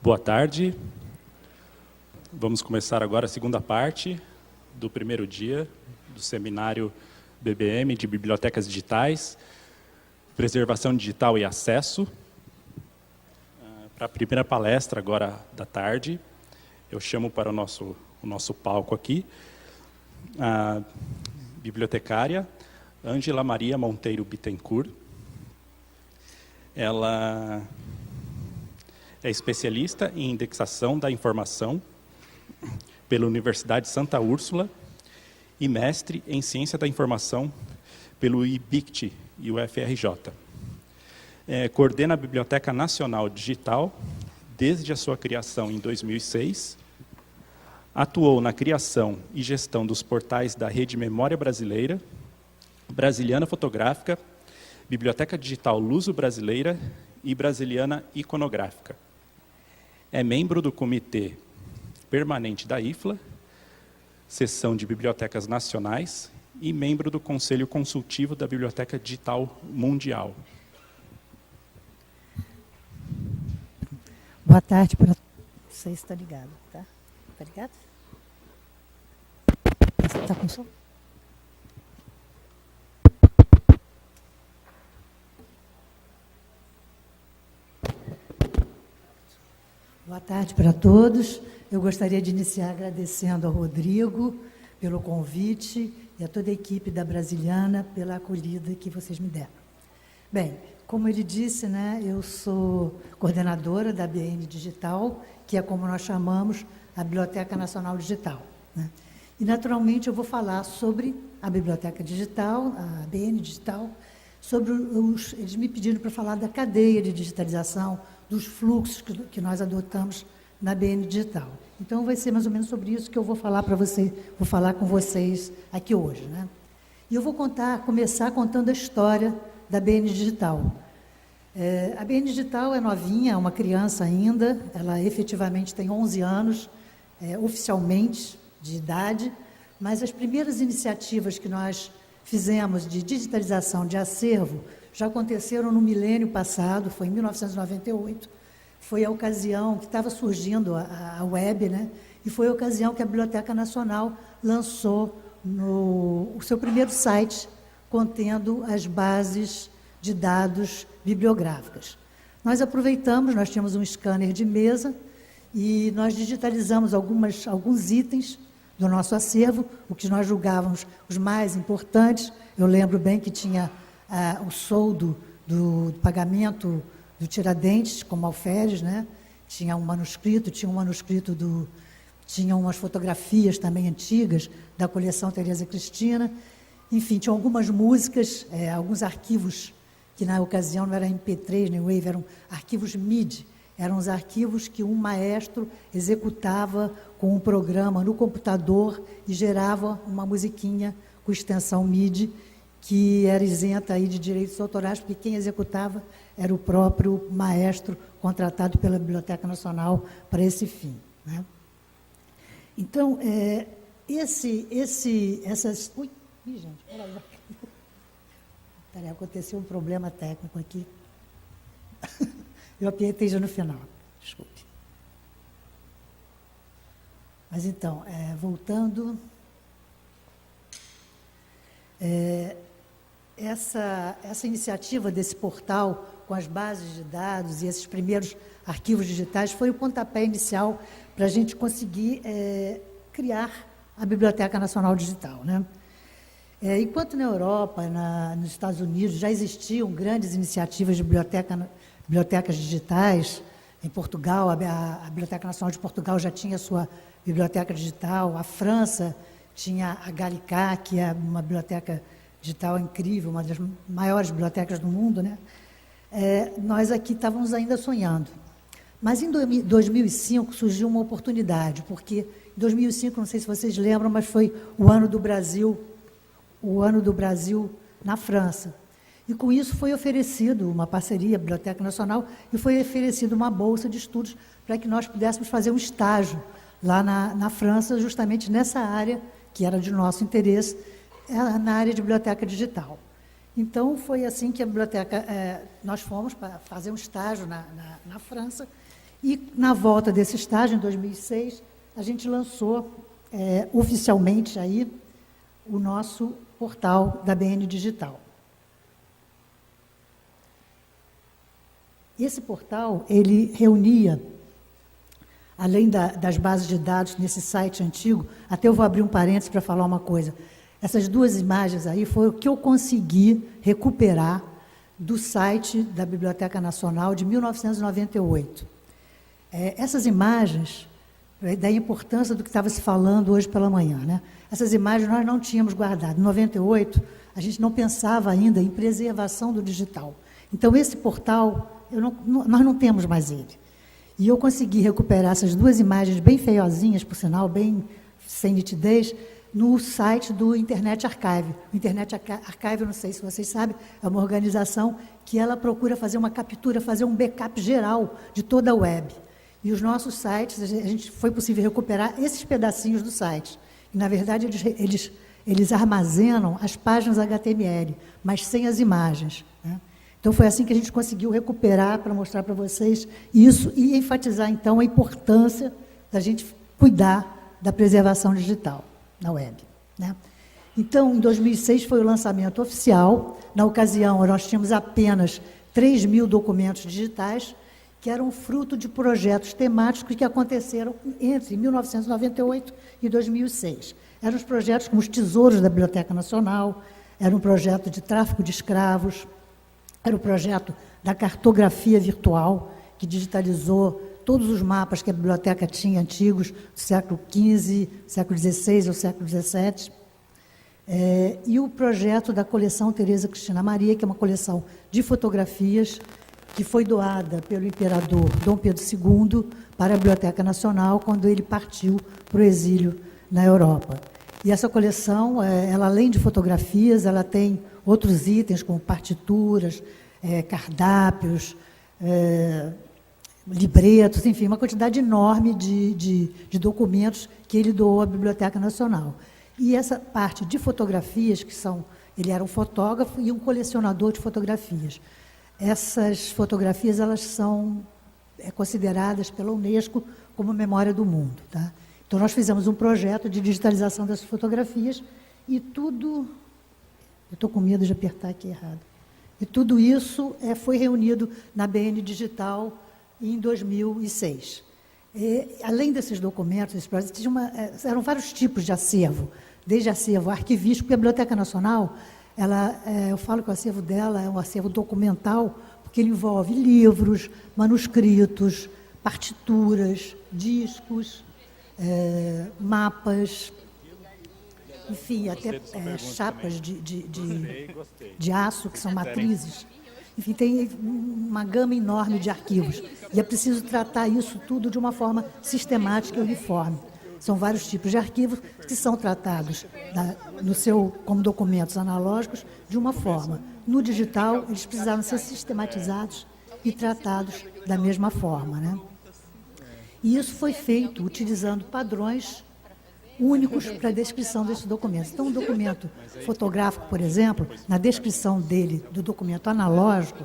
Boa tarde. Vamos começar agora a segunda parte do primeiro dia do seminário BBM de Bibliotecas Digitais, Preservação Digital e Acesso. Para a primeira palestra agora da tarde, eu chamo para o nosso palco aqui a bibliotecária Ângela Maria Monteiro Bittencourt. Ela é especialista em indexação da informação pela Universidade Santa Úrsula e mestre em Ciência da Informação pelo IBICT e UFRJ. Coordena a Biblioteca Nacional Digital desde a sua criação em 2006. Atuou na criação e gestão dos portais da Rede Memória Brasileira, Brasiliana Fotográfica, Biblioteca Digital Luso-Brasileira e Brasiliana Iconográfica. É membro do Comitê Permanente da IFLA, Seção de Bibliotecas Nacionais e membro do Conselho Consultivo da Biblioteca Digital Mundial. Boa tarde para vocês. Está ligado, tá? Está ligado? Está com som? Boa tarde para todos. Eu gostaria de iniciar agradecendo ao Rodrigo pelo convite e a toda a equipe da Brasiliana pela acolhida que vocês me deram. Bem, como ele disse, né, eu sou coordenadora da BN Digital, que é como nós chamamos a Biblioteca Nacional Digital, né? E, naturalmente, eu vou falar sobre a Biblioteca Digital, a BN Digital, sobre eles me pediram para falar da cadeia de digitalização, dos fluxos que nós adotamos na BN Digital. Então, vai ser mais ou menos sobre isso que eu vou falar para você, vou falar com vocês aqui hoje, né? E eu vou começar contando a história da BN Digital. A BN Digital é novinha, é uma criança ainda, ela efetivamente tem 11 anos, oficialmente, de idade, mas as primeiras iniciativas que nós fizemos de digitalização de acervo já aconteceram no milênio passado, foi em 1998, foi a ocasião que estava surgindo a web, né? E foi a ocasião que a Biblioteca Nacional lançou o seu primeiro site contendo as bases de dados bibliográficas. Nós aproveitamos, nós tínhamos um scanner de mesa e nós digitalizamos alguns itens do nosso acervo, o que nós julgávamos os mais importantes. Eu lembro bem que tinha o soldo do pagamento do Tiradentes, como alferes, né? Tinha um manuscrito, tinha umas fotografias também antigas da coleção Teresa Cristina. Enfim, tinha algumas músicas, alguns arquivos que na ocasião não era MP3 nem Wave, eram arquivos MIDI. Eram os arquivos que um maestro executava com um programa no computador e gerava uma musiquinha com extensão MIDI, que era isenta aí de direitos autorais, porque quem executava era o próprio maestro contratado pela Biblioteca Nacional para esse fim, né? Então, essas... Ui, gente, peraí, aconteceu um problema técnico aqui. Eu apertei já no final, desculpe. Mas então, voltando... Essa iniciativa desse portal com as bases de dados e esses primeiros arquivos digitais foi o pontapé inicial para a gente conseguir criar a Biblioteca Nacional Digital, né? Enquanto na Europa, nos Estados Unidos, já existiam grandes iniciativas de bibliotecas digitais, em Portugal, a Biblioteca Nacional de Portugal já tinha sua biblioteca digital, a França tinha a Gallica, que é uma biblioteca digital incrível, uma das maiores bibliotecas do mundo, né? Nós aqui estávamos ainda sonhando. Mas em 2005 surgiu uma oportunidade, porque em 2005, não sei se vocês lembram, mas foi o ano do Brasil na França. E com isso foi oferecido uma parceria, Biblioteca Nacional, e foi oferecida uma bolsa de estudos para que nós pudéssemos fazer um estágio lá na França, justamente nessa área que era de nosso interesse, na área de biblioteca digital. Então, foi assim que a biblioteca, nós fomos para fazer um estágio na França, E, na volta desse estágio, em 2006, a gente lançou oficialmente aí o nosso portal da BN Digital. Esse portal, ele reunia, além das bases de dados nesse site antigo, até eu vou abrir um parênteses para falar uma coisa. Essas duas imagens aí foi o que eu consegui recuperar do site da Biblioteca Nacional de 1998. Essas imagens, da importância do que estava se falando hoje pela manhã, né? Essas imagens nós não tínhamos guardado. Em 98, a gente não pensava ainda em preservação do digital. Então, esse portal, nós não temos mais ele. E eu consegui recuperar essas duas imagens bem feiozinhas, por sinal, bem sem nitidez, no site do Internet Archive. O Internet Archive, não sei se vocês sabem, é uma organização que ela procura fazer uma captura, fazer um backup geral de toda a web. E os nossos sites, foi possível recuperar esses pedacinhos do site. E, na verdade, eles armazenam as páginas HTML, mas sem as imagens, né? Então, foi assim que a gente conseguiu recuperar para mostrar para vocês isso e enfatizar, então, a importância da gente cuidar da preservação digital na web, né? Então, em 2006, foi o lançamento oficial. Na ocasião, nós tínhamos apenas 3.000 documentos digitais, que eram fruto de projetos temáticos que aconteceram entre 1998 e 2006. Eram os projetos como os Tesouros da Biblioteca Nacional, era um projeto de tráfico de escravos, era o projeto da cartografia virtual, que digitalizou todos os mapas que a biblioteca tinha antigos, do século XV, século XVI ou século XVII. E o projeto da coleção Tereza Cristina Maria, que é uma coleção de fotografias que foi doada pelo imperador Dom Pedro II para a Biblioteca Nacional quando ele partiu para o exílio na Europa. E essa coleção, ela, além de fotografias, ela tem outros itens como partituras, cardápios, libretos, enfim, uma quantidade enorme de documentos que ele doou à Biblioteca Nacional. E essa parte de fotografias, ele era um fotógrafo e um colecionador de fotografias. Essas fotografias, elas são consideradas pela Unesco como memória do mundo, tá? Então, nós fizemos um projeto de digitalização dessas fotografias e tudo... Eu estou com medo de apertar aqui errado. E tudo isso foi reunido na BN Digital em 2006. Além desses documentos, esses projetos, eram vários tipos de acervo, desde acervo arquivístico, porque a Biblioteca Nacional, eu falo que o acervo dela é um acervo documental, porque ele envolve livros, manuscritos, partituras, discos, mapas, enfim, até chapas de aço, que são matrizes. Enfim, tem uma gama enorme de arquivos. E é preciso tratar isso tudo de uma forma sistemática e uniforme. São vários tipos de arquivos que são tratados como documentos analógicos de uma forma. No digital, eles precisaram ser sistematizados e tratados da mesma forma, né? E isso foi feito utilizando padrões únicos para a descrição desses documentos. Então, o documento fotográfico, por exemplo, na descrição dele, do documento analógico,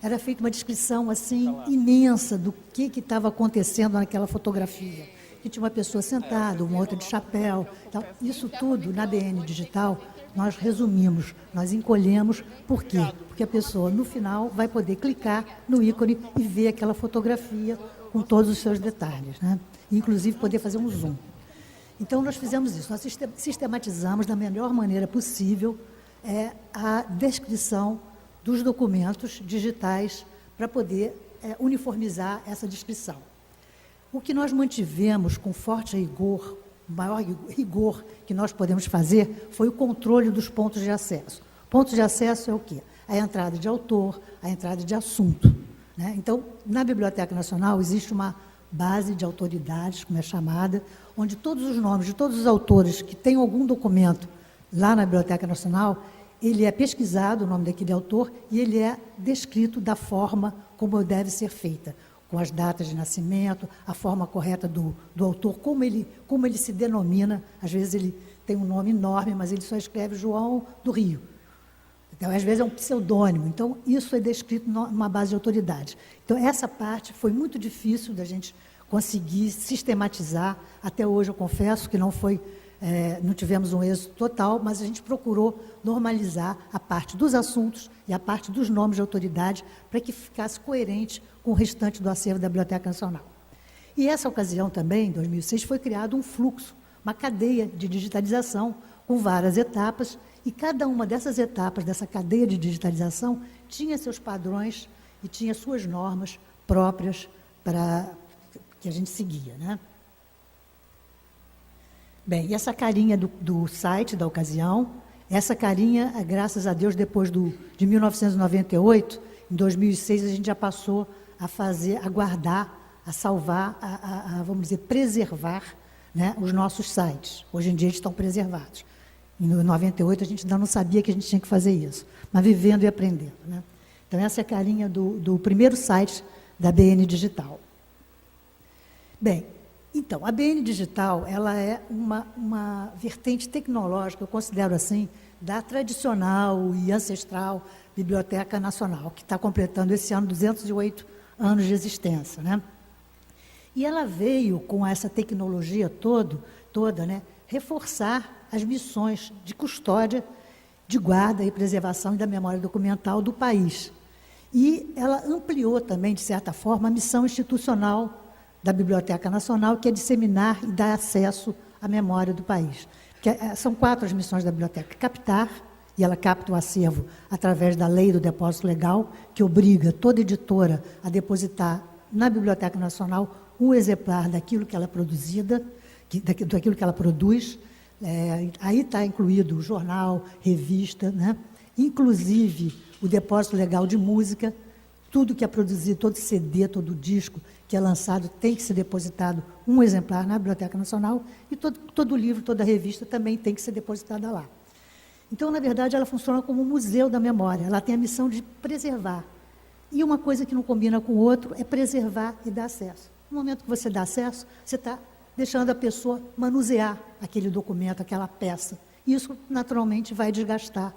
era feita uma descrição assim imensa do que estava acontecendo naquela fotografia. Que tinha uma pessoa sentada, uma outra de chapéu. Então, isso tudo, na BN Digital, nós resumimos, nós encolhemos. Por quê? Porque a pessoa, no final, vai poder clicar no ícone e ver aquela fotografia com todos os seus detalhes, né? Inclusive, poder fazer um zoom. Então, nós fizemos isso, nós sistematizamos da melhor maneira possível a descrição dos documentos digitais para poder uniformizar essa descrição. O que nós mantivemos com forte rigor, o maior rigor que nós podemos fazer, foi o controle dos pontos de acesso. Pontos de acesso é o quê? A entrada de autor, a entrada de assunto, né? Então, na Biblioteca Nacional existe uma base de autoridades, como é chamada, onde todos os nomes de todos os autores que têm algum documento lá na Biblioteca Nacional, ele é pesquisado, o nome daquele autor, e ele é descrito da forma como deve ser feita, com as datas de nascimento, a forma correta do autor, como ele se denomina. Às vezes ele tem um nome enorme, mas ele só escreve João do Rio. Então, às vezes é um pseudônimo. Então, isso é descrito numa base de autoridade. Então, essa parte foi muito difícil da gente conseguir sistematizar. Até hoje, eu confesso que não tivemos um êxito total, mas a gente procurou normalizar a parte dos assuntos e a parte dos nomes de autoridade para que ficasse coerente com o restante do acervo da Biblioteca Nacional. E essa ocasião também, em 2006, foi criado um fluxo, uma cadeia de digitalização com várias etapas, e cada uma dessas etapas, dessa cadeia de digitalização, tinha seus padrões e tinha suas normas próprias que a gente seguia, né? Bem, e essa carinha do site da ocasião, essa carinha, graças a Deus, depois de 1998, em 2006, a gente já passou a guardar, a salvar, vamos dizer, preservar, né, os nossos sites. Hoje em dia, eles estão preservados. Em 98, a gente ainda não sabia que a gente tinha que fazer isso, mas vivendo e aprendendo, né? Então, essa é a carinha do primeiro site da BN Digital. Bem, então, a BN Digital, ela é uma vertente tecnológica, eu considero assim, da tradicional e ancestral Biblioteca Nacional, que está completando esse ano 208 anos de existência, né? E ela veio com essa tecnologia toda, né, reforçar as missões de custódia, de guarda e preservação da memória documental do país. E ela ampliou também, de certa forma, a missão institucional da Biblioteca Nacional, que é disseminar e dar acesso à memória do país. São 4 as missões da biblioteca: captar, e ela capta o acervo através da lei do depósito legal, que obriga toda editora a depositar na Biblioteca Nacional um exemplar daquilo que ela é produzida, daquilo que ela produz. Aí está incluído o jornal, revista, né? Inclusive o depósito legal de música, tudo que é produzido, todo CD, todo disco que é lançado tem que ser depositado um exemplar na Biblioteca Nacional, e todo livro, toda revista também tem que ser depositada lá. Então, na verdade, ela funciona como um museu da memória, ela tem a missão de preservar. E uma coisa que não combina com o outro é preservar e dar acesso. No momento que você dá acesso, você está deixando a pessoa manusear aquele documento, aquela peça. Isso, naturalmente, vai desgastar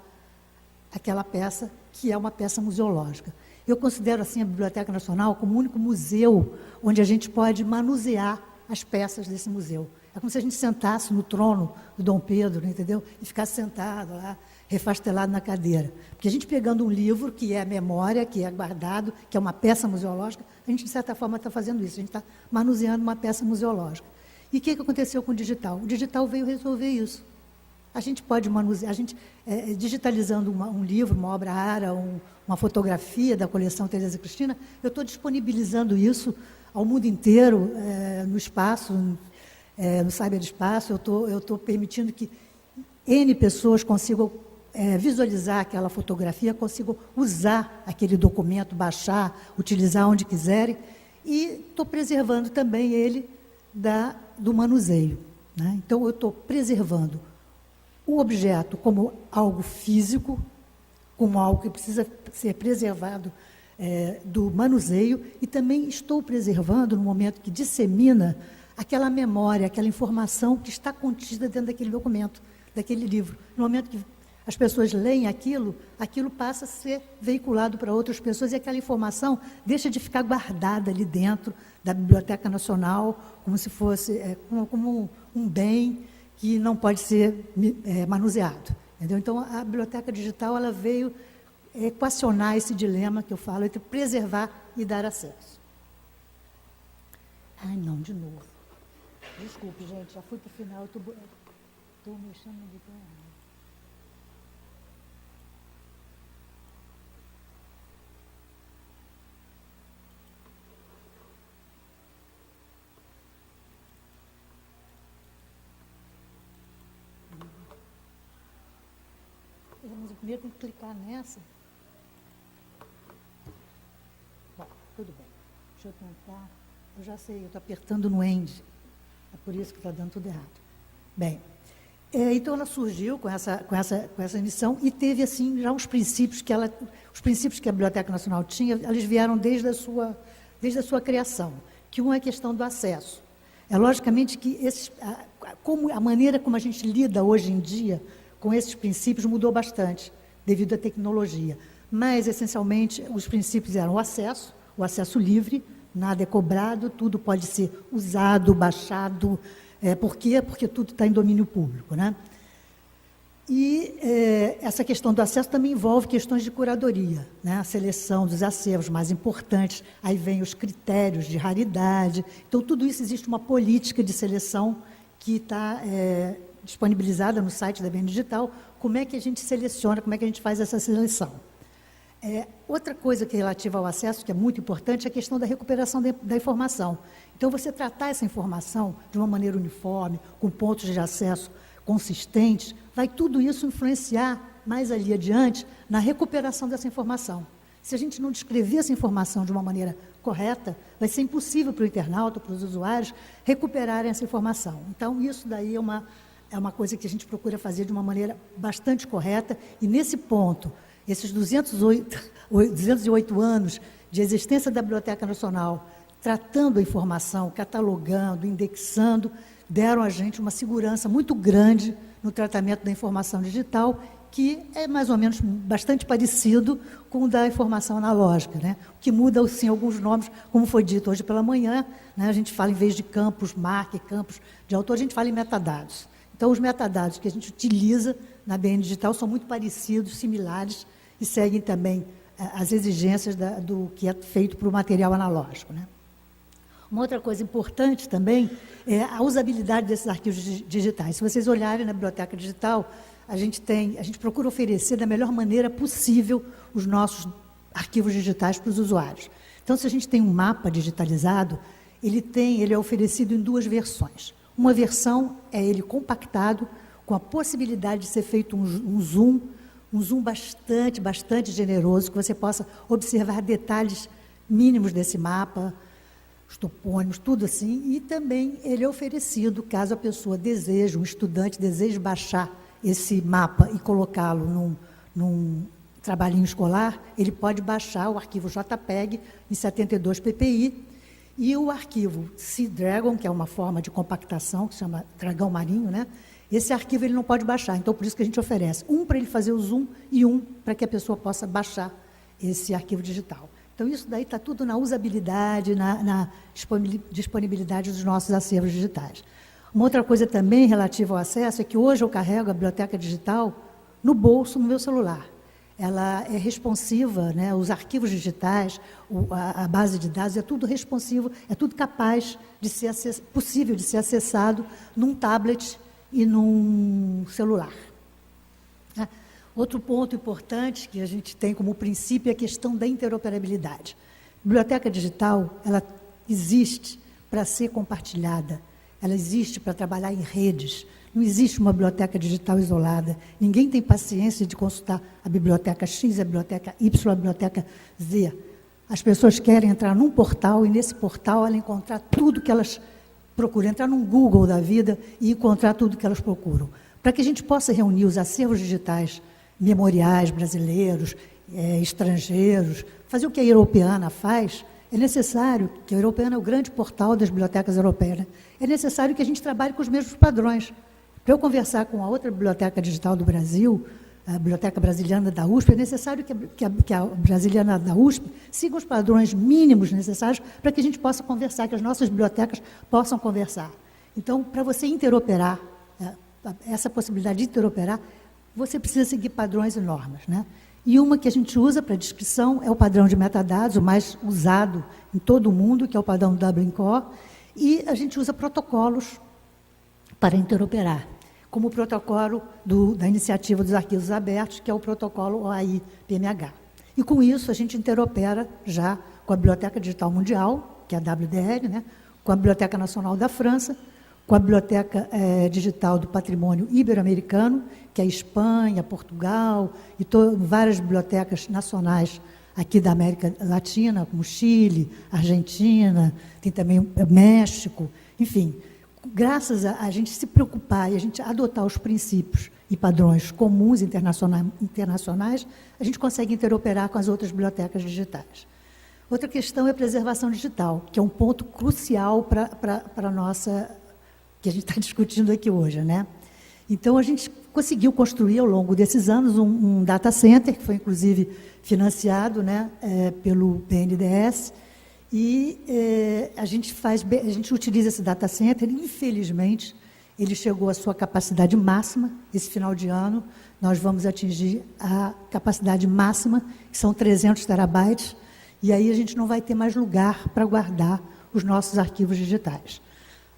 aquela peça, que é uma peça museológica. Eu considero, assim, a Biblioteca Nacional como o único museu onde a gente pode manusear as peças desse museu. É como se a gente sentasse no trono do Dom Pedro, entendeu? E ficasse sentado lá, refastelado na cadeira. Porque a gente pegando um livro, que é a memória, que é guardado, que é uma peça museológica, a gente, de certa forma, está fazendo isso. A gente está manuseando uma peça museológica. E o que aconteceu com o digital? O digital veio resolver isso. A gente pode manusear, digitalizando um livro, uma obra rara, uma fotografia da coleção Teresa Cristina, eu estou disponibilizando isso ao mundo inteiro, no espaço, no cyberespaço. Eu estou permitindo que N pessoas consigam visualizar aquela fotografia, consigam usar aquele documento, baixar, utilizar onde quiserem, e estou preservando também ele do manuseio, né? Então, eu estou preservando o objeto como algo físico, como algo que precisa ser preservado do manuseio, e também estou preservando, no momento que dissemina, aquela memória, aquela informação que está contida dentro daquele documento, daquele livro. No momento que as pessoas leem aquilo passa a ser veiculado para outras pessoas, e aquela informação deixa de ficar guardada ali dentro da Biblioteca Nacional, como se fosse como um bem que não pode ser manuseado. Entendeu? Então, a Biblioteca Digital ela veio equacionar esse dilema que eu falo, entre preservar e dar acesso. Ai, não, de novo. Desculpe, gente, já fui para o final, estou mexendo no botão errado. Mas eu primeiro tenho que clicar nessa. Bom, tudo bem. Deixa eu tentar. Eu já sei, eu estou apertando no end. É por isso que está dando tudo errado. Bem, então ela surgiu com essa missão e teve, assim, já os princípios que a Biblioteca Nacional tinha, eles vieram desde a sua criação, que um é a questão do acesso. É logicamente que a maneira como a gente lida hoje em dia com esses princípios mudou bastante. devido à tecnologia. Mas, essencialmente, os princípios eram o acesso livre, nada é cobrado, tudo pode ser usado, baixado. Por quê? Porque tudo está em domínio público, né? E essa questão do acesso também envolve questões de curadoria, né? A seleção dos acervos mais importantes, aí vem os critérios de raridade. Então, tudo isso, existe uma política de seleção que está disponibilizada no site da BN Digital. Como é que a gente seleciona, como é que a gente faz essa seleção? Outra coisa que é relativa ao acesso, que é muito importante, é a questão da recuperação da informação. Então, você tratar essa informação de uma maneira uniforme, com pontos de acesso consistentes, vai tudo isso influenciar mais ali adiante na recuperação dessa informação. Se a gente não descrever essa informação de uma maneira correta, vai ser impossível para o internauta, para os usuários, recuperarem essa informação. Então, isso daí é uma coisa que a gente procura fazer de uma maneira bastante correta, e nesse ponto, esses 208 anos de existência da Biblioteca Nacional, tratando a informação, catalogando, indexando, deram a gente uma segurança muito grande no tratamento da informação digital, que é mais ou menos bastante parecido com o da informação analógica, né? O que muda, sim, alguns nomes, como foi dito hoje pela manhã, né? A gente fala, em vez de campos, marca, campos de autor, a gente fala em metadados. Então, os metadados que a gente utiliza na BN Digital são muito parecidos, similares, e seguem também as exigências do que é feito para o material analógico, né? Uma outra coisa importante também é a usabilidade desses arquivos digitais. Se vocês olharem na biblioteca digital, a gente procura oferecer da melhor maneira possível os nossos arquivos digitais para os usuários. Então, se a gente tem um mapa digitalizado, ele é oferecido em duas versões. Uma versão é ele compactado, com a possibilidade de ser feito um zoom bastante generoso, que você possa observar detalhes mínimos desse mapa, os topônimos, tudo assim, e também ele é oferecido, caso a pessoa deseje, um estudante deseje baixar esse mapa e colocá-lo num trabalhinho escolar, ele pode baixar o arquivo JPEG em 72 ppi, e o arquivo C-Dragon, que é uma forma de compactação, que se chama dragão marinho, né? Esse arquivo ele não pode baixar, então por isso que a gente oferece um para ele fazer o zoom e um para que a pessoa possa baixar esse arquivo digital. Então, isso daí está tudo na usabilidade, na disponibilidade dos nossos acervos digitais. Uma outra coisa também relativa ao acesso é que hoje eu carrego a biblioteca digital no bolso, no meu celular. Ela é responsiva, né? Os arquivos digitais, a base de dados, é tudo responsivo, é tudo capaz de ser possível de ser acessado num tablet e num celular. Outro ponto importante que a gente tem como princípio é a questão da interoperabilidade. A biblioteca digital, ela existe para ser compartilhada, ela existe para trabalhar em redes. Não existe uma biblioteca digital isolada. Ninguém tem paciência de consultar a biblioteca X, a biblioteca Y, a biblioteca Z. As pessoas querem entrar num portal e, nesse portal, ela encontrar tudo que elas procuram, entrar num Google da vida e encontrar tudo que elas procuram. Para que a gente possa reunir os acervos digitais memoriais brasileiros, estrangeiros, fazer o que a Europeana faz, é necessário, que a Europeana é o grande portal das bibliotecas europeias, né? É necessário que a gente trabalhe com os mesmos padrões. Para eu conversar com a outra biblioteca digital do Brasil, a Biblioteca Brasiliana da USP, é necessário que a Brasiliana da USP siga os padrões mínimos necessários para que a gente possa conversar, que as nossas bibliotecas possam conversar. Então, para você interoperar, essa possibilidade de interoperar, você precisa seguir padrões e normas, né? E uma que a gente usa para descrição é o padrão de metadados, o mais usado em todo o mundo, que é o padrão Dublin Core, e a gente usa protocolos para interoperar, como o protocolo da Iniciativa dos Arquivos Abertos, que é o protocolo OAI-PMH. E com isso a gente interopera já com a Biblioteca Digital Mundial, que é a WDR, né? Com a Biblioteca Nacional da França, com a Biblioteca Digital do Patrimônio Ibero-Americano, que é Espanha, Portugal, e várias bibliotecas nacionais aqui da América Latina, como Chile, Argentina, tem também o México, enfim. Graças a gente se preocupar e a gente adotar os princípios e padrões comuns internacionais, a gente consegue interoperar com as outras bibliotecas digitais. Outra questão é a preservação digital, que é um ponto crucial para a nossa, que a gente está discutindo aqui hoje, né? Então, a gente conseguiu construir, ao longo desses anos, um data center, que foi, inclusive, financiado, né, pelo BNDES, e a gente utiliza esse data center. Infelizmente, ele chegou à sua capacidade máxima. Esse final de ano, nós vamos atingir a capacidade máxima, que são 300 terabytes, e aí a gente não vai ter mais lugar para guardar os nossos arquivos digitais,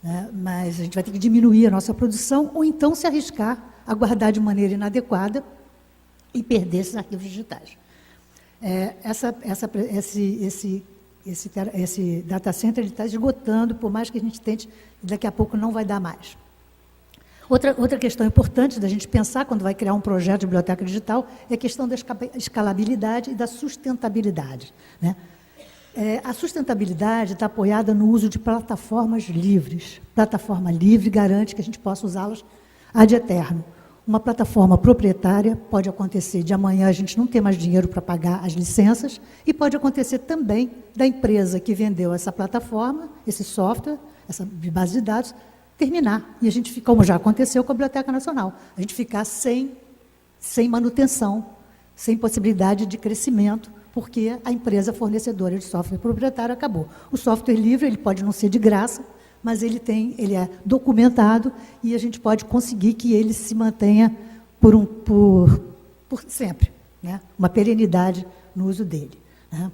né? Mas a gente vai ter que diminuir a nossa produção, ou então se arriscar a guardar de maneira inadequada e perder esses arquivos digitais. Esse data center está esgotando, por mais que a gente tente, daqui a pouco não vai dar mais. Outra questão importante da gente pensar quando vai criar um projeto de biblioteca digital é a questão da escalabilidade e da sustentabilidade, né? A sustentabilidade está apoiada no uso de plataformas livres. Plataforma livre garante que a gente possa usá-las ad eterno. Uma plataforma proprietária pode acontecer de amanhã a gente não ter mais dinheiro para pagar as licenças, e pode acontecer também da empresa que vendeu essa plataforma, esse software, essa base de dados, terminar. E a gente fica, como já aconteceu com a Biblioteca Nacional, a gente ficar sem manutenção, sem possibilidade de crescimento, porque a empresa fornecedora de software proprietário acabou. O software livre, ele pode não ser de graça, mas ele é documentado, e a gente pode conseguir que ele se mantenha por sempre, né? Uma perenidade no uso dele, né?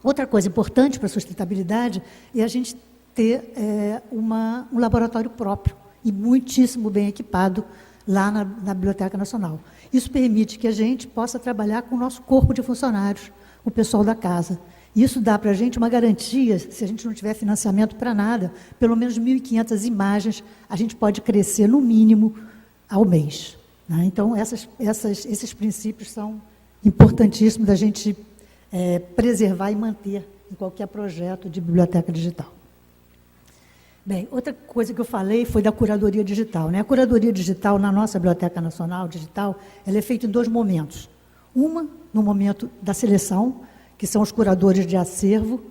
Outra coisa importante para a sustentabilidade é a gente ter um laboratório próprio e muitíssimo bem equipado lá na Biblioteca Nacional. Isso permite que a gente possa trabalhar com o nosso corpo de funcionários, o pessoal da casa. Isso dá para a gente uma garantia, se a gente não tiver financiamento para nada, pelo menos 1.500 imagens a gente pode crescer, no mínimo, ao mês, né? Então, esses princípios são importantíssimos da gente preservar e manter em qualquer projeto de biblioteca digital. Bem, outra coisa que eu falei foi da curadoria digital, né? A curadoria digital na nossa Biblioteca Nacional Digital, ela é feita em 2 momentos. Uma, no momento da seleção, que são os curadores de acervo,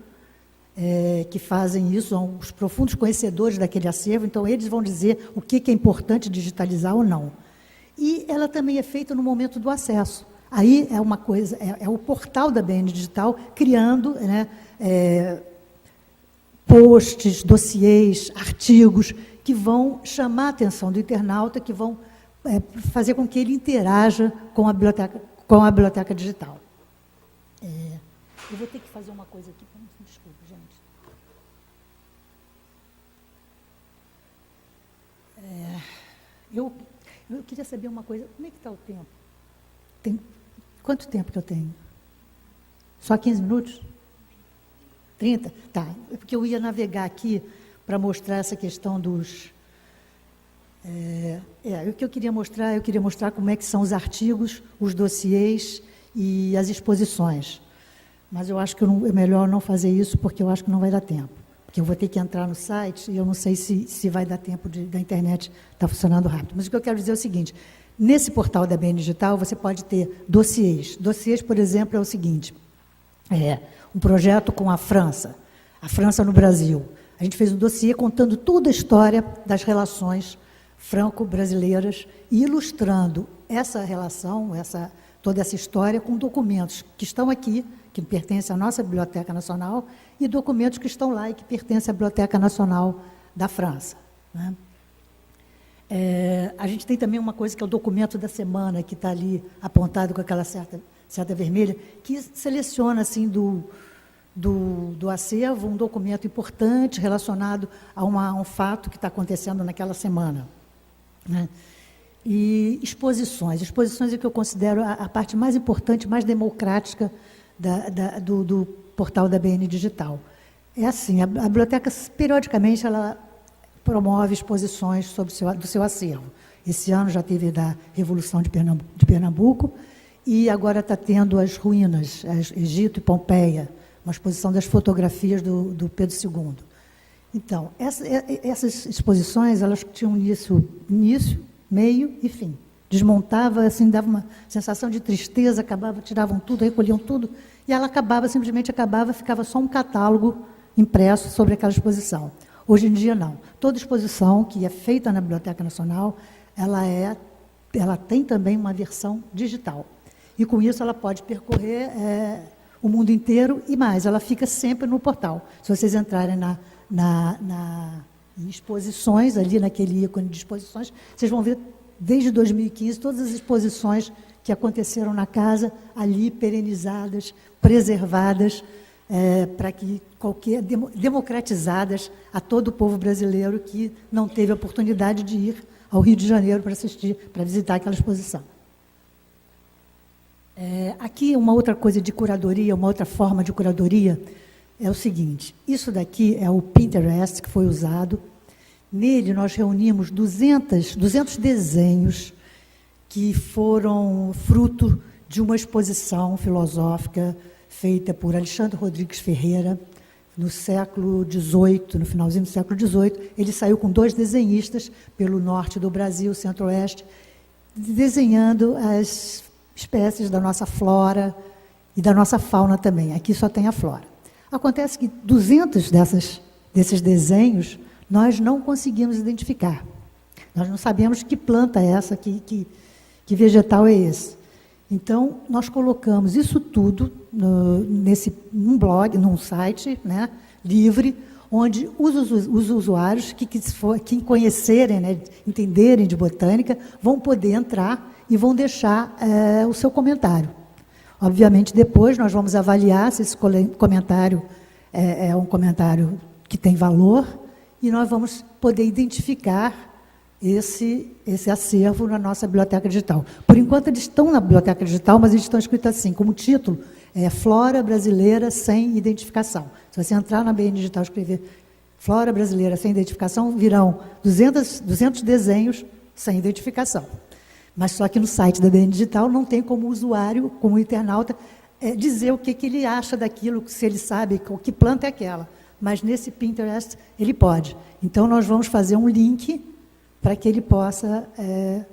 que fazem isso, são os profundos conhecedores daquele acervo, então eles vão dizer o que é importante digitalizar ou não. E ela também é feita no momento do acesso. Aí é uma coisa, é o portal da BN Digital criando, né, posts, dossiês, artigos, que vão chamar a atenção do internauta, que vão fazer com que ele interaja com a biblioteca digital. Eu vou ter que fazer uma coisa aqui, desculpe, gente. Eu queria saber uma coisa, como é que está o tempo? Quanto tempo que eu tenho? Só 15 minutos? 30? Tá, é porque eu ia navegar aqui para mostrar essa questão dos... o que eu queria mostrar como é que são os artigos, os dossiês e as exposições. Mas eu acho que é melhor não fazer isso, porque eu acho que não vai dar tempo. Porque eu vou ter que entrar no site e eu não sei se vai dar tempo da internet estar funcionando rápido. Mas o que eu quero dizer é o seguinte: nesse portal da BN Digital, você pode ter dossiês. Dossiês, por exemplo, é o seguinte: um projeto com a França no Brasil. A gente fez um dossiê contando toda a história das relações franco-brasileiras e ilustrando essa relação, toda essa história com documentos que estão aqui, que pertencem à nossa Biblioteca Nacional, e documentos que estão lá e que pertencem à Biblioteca Nacional da França, né? A gente tem também uma coisa que é o documento da semana, que está ali apontado com aquela seta vermelha, que seleciona, assim, do acervo um documento importante relacionado a um fato que está acontecendo naquela semana, né? E exposições. Exposições é que eu considero a parte mais importante, mais democrática do portal da BN Digital. É assim, a biblioteca, periodicamente, ela promove exposições do seu acervo. Esse ano já teve da Revolução de Pernambuco, e agora está tendo as ruínas, Egito e Pompeia, uma exposição das fotografias do Pedro II. Então, essas exposições, elas tinham início, meio e fim. Desmontava, assim, dava uma sensação de tristeza, tiravam tudo, recolhiam tudo, e ela simplesmente acabava, ficava só um catálogo impresso sobre aquela exposição. Hoje em dia, não. Toda exposição que é feita na Biblioteca Nacional, ela é ela tem também uma versão digital. E, com isso, ela pode percorrer o mundo inteiro e mais. Ela fica sempre no portal. Se vocês entrarem em exposições, ali naquele ícone de exposições, vocês vão ver, desde 2015, todas as exposições que aconteceram na casa, ali perenizadas, preservadas, para que democratizadas a todo o povo brasileiro que não teve a oportunidade de ir ao Rio de Janeiro para assistir, para visitar aquela exposição. Aqui, uma outra coisa de curadoria, uma outra forma de curadoria, é o seguinte: isso daqui é o Pinterest que foi usado. Nele, nós reunimos 200 desenhos que foram fruto de uma exposição filosófica feita por Alexandre Rodrigues Ferreira, no século XVIII, no finalzinho do século XVIII. Ele saiu com 2 desenhistas pelo norte do Brasil, centro-oeste, desenhando as espécies da nossa flora e da nossa fauna também. Aqui só tem a flora. Acontece que 200 desses desenhos nós não conseguimos identificar. Nós não sabemos que planta é essa, que vegetal é esse. Então, nós colocamos isso tudo num blog, num site, né, livre, onde os usuários que conhecerem, né, entenderem de botânica, vão poder entrar e vão deixar o seu comentário. Obviamente, depois nós vamos avaliar se esse comentário é um comentário que tem valor, e nós vamos poder identificar esse acervo na nossa biblioteca digital. Por enquanto, eles estão na biblioteca digital, mas eles estão escritos assim, como título, Flora Brasileira Sem Identificação. Se você entrar na BN Digital e escrever Flora Brasileira Sem Identificação, virão 200 desenhos sem identificação. Mas só que no site da BN Digital não tem como o usuário, como o internauta, dizer o que ele acha daquilo, se ele sabe que planta é aquela. Mas nesse Pinterest ele pode. Então, nós vamos fazer um link para que ele possa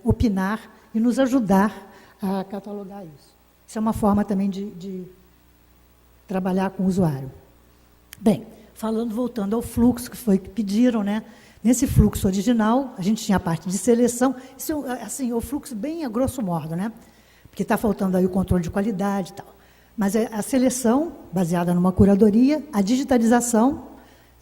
opinar e nos ajudar a catalogar isso. Isso é uma forma também de trabalhar com o usuário. Bem, voltando ao fluxo que foi que pediram, né? Nesse fluxo original, a gente tinha a parte de seleção, isso assim, o fluxo bem a grosso modo, né? Porque está faltando aí o controle de qualidade e tal. Mas a seleção, baseada numa curadoria, a digitalização,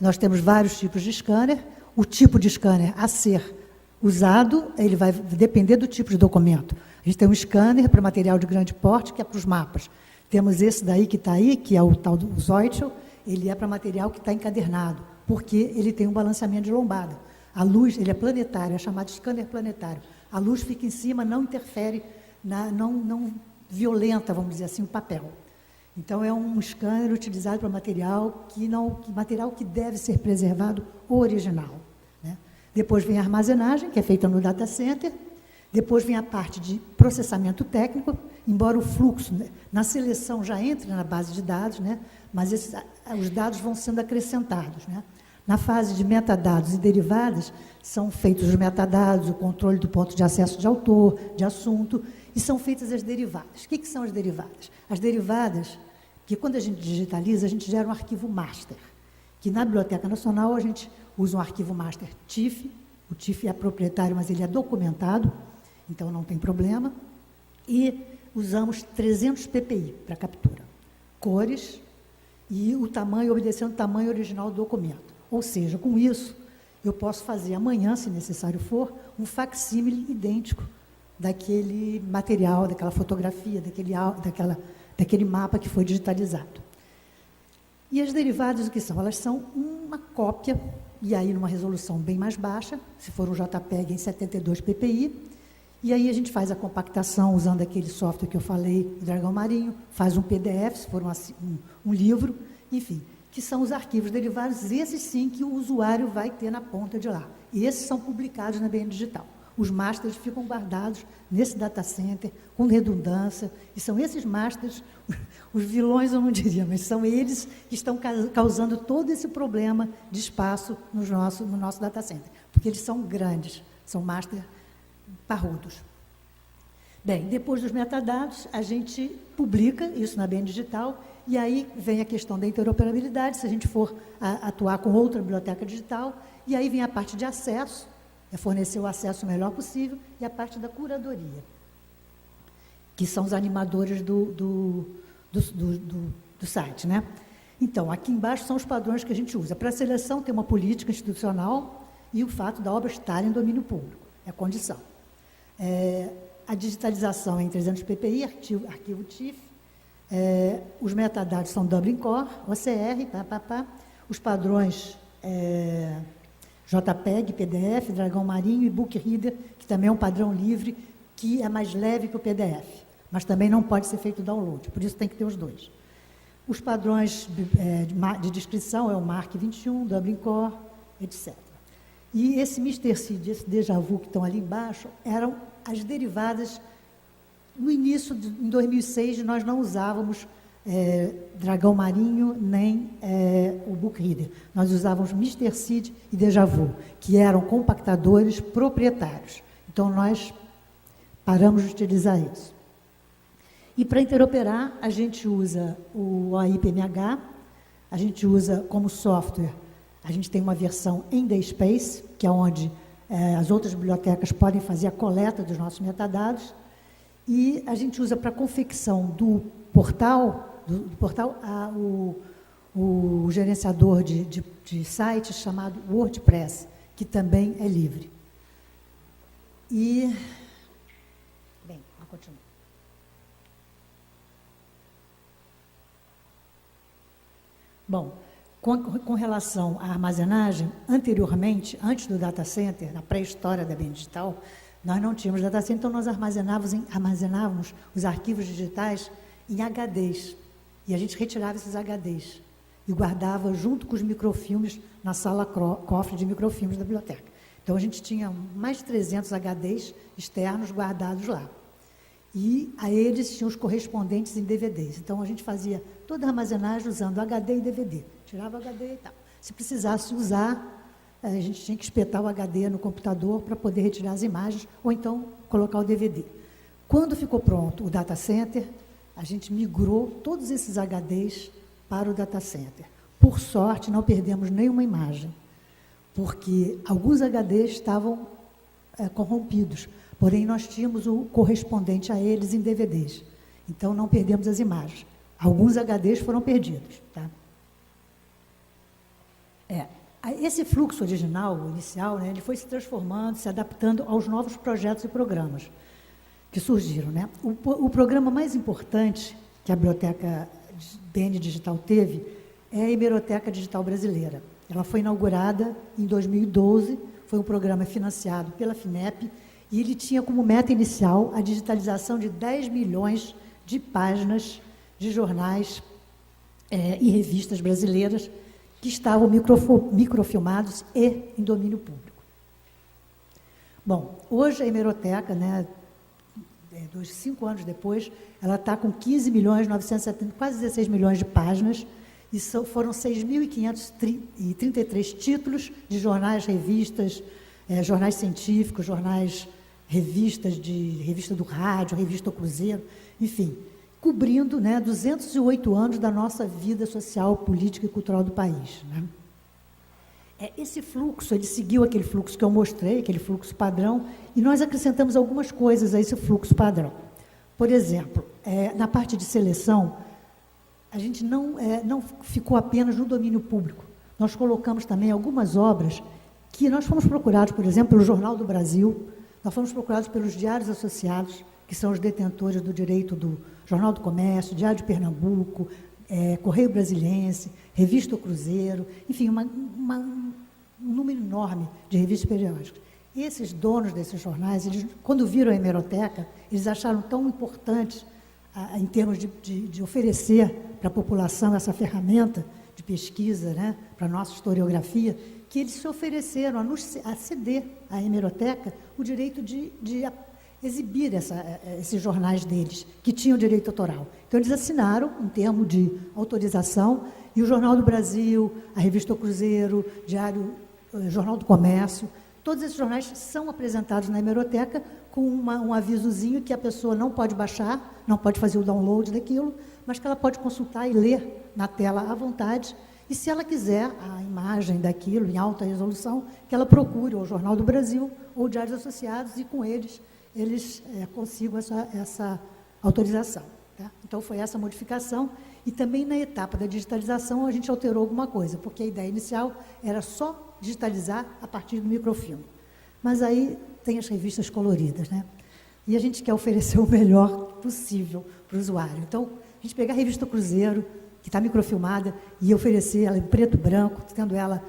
nós temos vários tipos de scanner, o tipo de scanner a ser usado, ele vai depender do tipo de documento. A gente tem um scanner para material de grande porte, que é para os mapas. Temos esse daí que está aí, que é o tal do Zoitel, ele é para material que está encadernado, porque ele tem um balanceamento de lombada. A luz, ele é planetário, é chamado de scanner planetário. A luz fica em cima, não interfere, não violenta, vamos dizer assim, o papel. Então, é um scanner utilizado para material que deve ser preservado original. Né? Depois vem a armazenagem, que é feita no data center. Depois vem a parte de processamento técnico, embora o fluxo, né, na seleção já entre na base de dados, né, mas os dados vão sendo acrescentados. Né? Na fase de metadados e derivadas, são feitos os metadados, o controle do ponto de acesso de autor, de assunto, e são feitas as derivadas. O que são as derivadas? As derivadas, que quando a gente digitaliza, a gente gera um arquivo master, que na Biblioteca Nacional a gente usa um arquivo master TIFF, o TIFF é proprietário, mas ele é documentado, então não tem problema, e usamos 300 ppi para captura, cores e o tamanho, obedecendo o tamanho original do documento. Ou seja, com isso, eu posso fazer amanhã, se necessário for, um facsímile idêntico daquele material, daquela fotografia, daquele mapa que foi digitalizado. E as derivadas, o que são? Elas são uma cópia, e aí numa resolução bem mais baixa, se for um JPEG em 72 ppi, e aí a gente faz a compactação usando aquele software que eu falei, o Dragão Marinho, faz um PDF, se for um livro, enfim, que são os arquivos derivados, esses sim que o usuário vai ter na ponta de lá. E esses são publicados na BN Digital. Os masters ficam guardados nesse data center, com redundância, e são esses masters, os vilões eu não diria, mas são eles que estão causando todo esse problema de espaço no nosso data center, porque eles são grandes, são masters parrudos. Bem, depois dos metadados, a gente publica isso na BN Digital, e aí vem a questão da interoperabilidade, se a gente for atuar com outra biblioteca digital, e aí vem a parte de acesso, é fornecer o acesso o melhor possível, e a parte da curadoria, que são os animadores do site, né? Então, aqui embaixo são os padrões que a gente usa. Para a seleção, tem uma política institucional e o fato da obra estar em domínio público, é a condição. A digitalização é em 300 ppi, arquivo TIFF, os metadados são Dublin Core, OCR, os padrões JPEG, PDF, Dragão Marinho e Book Reader, que também é um padrão livre, que é mais leve que o PDF, mas também não pode ser feito download, por isso tem que ter os dois. Os padrões de descrição é o Mark 21, Dublin Core, etc. E esse Mr. Seed, esse déjà vu que estão ali embaixo, eram as derivadas. No início, em 2006, nós não usávamos Dragão Marinho nem o Book Reader. Nós usávamos Mr. Seed e déjà vu, que eram compactadores proprietários. Então, nós paramos de utilizar isso. E para interoperar, a gente usa o OIPMH, a gente usa como software, a gente tem uma versão em DSpace, que é onde as outras bibliotecas podem fazer a coleta dos nossos metadados, e a gente usa para a confecção do portal, o gerenciador de sites chamado WordPress, que também é livre. E, bem, vou continuar. Bom, com relação à armazenagem, anteriormente, antes do data center, na pré-história da BN Digital, nós não tínhamos data center, então nós armazenávamos os arquivos digitais em HDs. E a gente retirava esses HDs e guardava junto com os microfilmes na sala cofre de microfilmes da biblioteca. Então, a gente tinha mais de 300 HDs externos guardados lá. E a eles tinham os correspondentes em DVDs. Então, a gente fazia toda a armazenagem usando HD e DVD. Tirava o HD e tal. Se precisasse usar, a gente tinha que espetar o HD no computador para poder retirar as imagens, ou então colocar o DVD. Quando ficou pronto o data center, a gente migrou todos esses HDs para o data center. Por sorte, não perdemos nenhuma imagem, porque alguns HDs estavam corrompidos, porém nós tínhamos o correspondente a eles em DVDs. Então, não perdemos as imagens. Alguns HDs foram perdidos. Tá? Esse fluxo original, inicial, né, ele foi se transformando, se adaptando aos novos projetos e programas que surgiram. Né? O programa mais importante que a Biblioteca BN Digital teve é a Hemeroteca Digital Brasileira. Ela foi inaugurada em 2012, foi um programa financiado pela FINEP, e ele tinha como meta inicial a digitalização de 10 milhões de páginas de jornais e revistas brasileiras que estavam microfilmados e em domínio público. Bom, hoje a Hemeroteca, né, 5 anos depois, ela está com 15 milhões, 970, quase 16 milhões de páginas, e foram 6.533 títulos de jornais, revistas, jornais científicos, jornais, revista do rádio, revista Cruzeiro, enfim, cobrindo, né, 208 anos da nossa vida social, política e cultural do país. Né? Esse fluxo, ele seguiu aquele fluxo que eu mostrei, aquele fluxo padrão, e nós acrescentamos algumas coisas a esse fluxo padrão. Por exemplo, na parte de seleção, a gente não ficou apenas no domínio público. Nós colocamos também algumas obras que nós fomos procurados, por exemplo, pelo Jornal do Brasil, nós fomos procurados pelos diários associados, que são os detentores do direito do Jornal do Comércio, Diário de Pernambuco, Correio Brasiliense, Revista Cruzeiro, enfim, um número enorme de revistas periódicas. E esses donos desses jornais, eles, quando viram a hemeroteca, eles acharam tão importante, em termos de oferecer para a população essa ferramenta de pesquisa, né, para a nossa historiografia, que eles se ofereceram a ceder à hemeroteca o direito de exibir esses jornais deles, que tinham direito autoral. Então, eles assinaram um termo de autorização, e o Jornal do Brasil, a Revista Cruzeiro, Jornal do Comércio, todos esses jornais são apresentados na hemeroteca com um avisozinho que a pessoa não pode baixar, não pode fazer o download daquilo, mas que ela pode consultar e ler na tela à vontade, E se ela quiser a imagem daquilo em alta resolução, que ela procure o Jornal do Brasil ou Diários Associados e com eles consigam essa autorização. Tá? Então, foi essa modificação. E também na etapa da digitalização a gente alterou alguma coisa, porque a ideia inicial era só digitalizar a partir do microfilme. Mas aí tem as revistas coloridas, né? E a gente quer oferecer o melhor possível para o usuário. Então, a gente pegar a revista Cruzeiro, que está microfilmada, e oferecer ela em preto e branco, tendo ela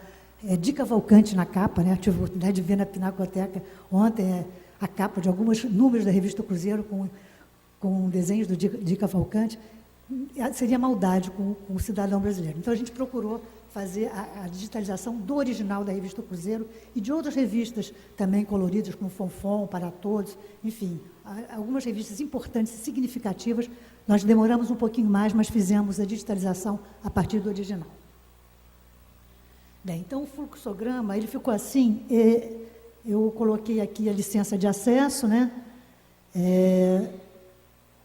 de Cavalcante na capa, né? Tive a oportunidade de ver na Pinacoteca ontem a capa de alguns números da revista Cruzeiro com desenhos do Di Cavalcante. Seria maldade com o cidadão brasileiro. Então, a gente procurou fazer a digitalização do original da revista Cruzeiro e de outras revistas também coloridas, como Fonfon, Para Todos, enfim, algumas revistas importantes e significativas. Nós demoramos um pouquinho mais, mas fizemos a digitalização a partir do original. Bem, então o fluxograma, ele ficou assim, eu coloquei aqui a licença de acesso, né?